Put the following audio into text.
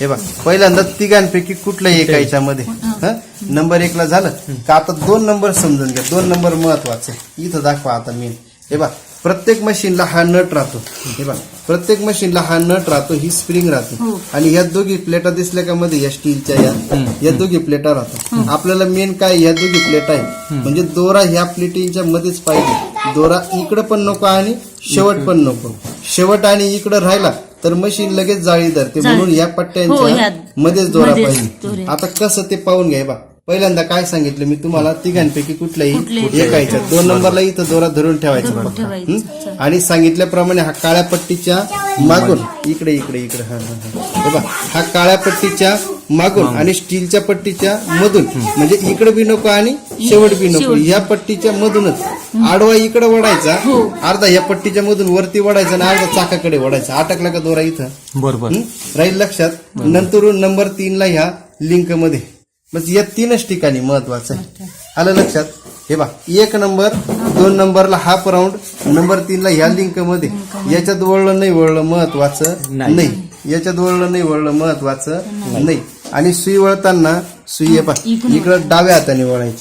हे बघ पहिल्यांदा तिघांपैकी कुठलाही एका याच्यामध्ये नंबर 1 ला झालं का आता 2 नंबर समजून घ्या. 2 नंबर महत्वाचे इथं दाखवा आता मी. हे बघ प्रत्येक मशीनला हा नट राहतो. हे बघ प्रत्येक मशीनला हा नट राहतो, ही स्प्रिंग राहते आणि ह्या दोघी प्लेटा दिसल्या का मध्ये या स्टीलच्या या दोघी प्लेटा राहतात. आपल्याला मेन काय या दोघी प्लेट आहे म्हणजे दोरा ह्या प्लेटिंगच्या मध्येच पाहिजे. दोरा इकडं पण नको आणि शेवट पण नको. शेवट आणि इकडं राहिला तर मशीन लगेच जाळी धरते, म्हणून या पट्ट्यांच्या मध्येच दोरा पाहिजे. आता कसं ते पाहून घ्या. बा पहिल्यांदा काय सांगितलं मी तुम्हाला, तिघांपैकी कुठल्याही एका याच्यात 2 नंबरला इथं दोरा धरून ठेवायचा आणि सांगितल्याप्रमाणे हा काळ्या पट्टीच्या मागून इकडे इकडे इकडे हा काळ्या पट्टीच्या मागून आणि स्टीलच्या पट्टीच्या मधून म्हणजे इकडे बी नको आणि शेवट बी नको, या पट्टीच्या मधूनच आडवा इकडे वडायचा, अर्धा या पट्टीच्या मधून वरती वडायचा आणि अर्धा चाकाकडे वडायचा. अटकला का दोरा इथं बरोबर राहील लक्षात. नंतर नंबर 3 ला ह्या लिंक मध्ये बस या 3च ठिकाणी महत्वाचं आहे. आलं लक्षात. हे बा 1 नंबर 2 नंबरला हाफ राऊंड, नंबर 3 ला ह्या लिंक मध्ये याच्यात वळलं नाही वळलं महत्वाचं नाही, याच्यात वळलं नाही वळलं महत्वाचं नाही. आणि सुई वळताना सुई इकडं डाव्या हाताने वळायची.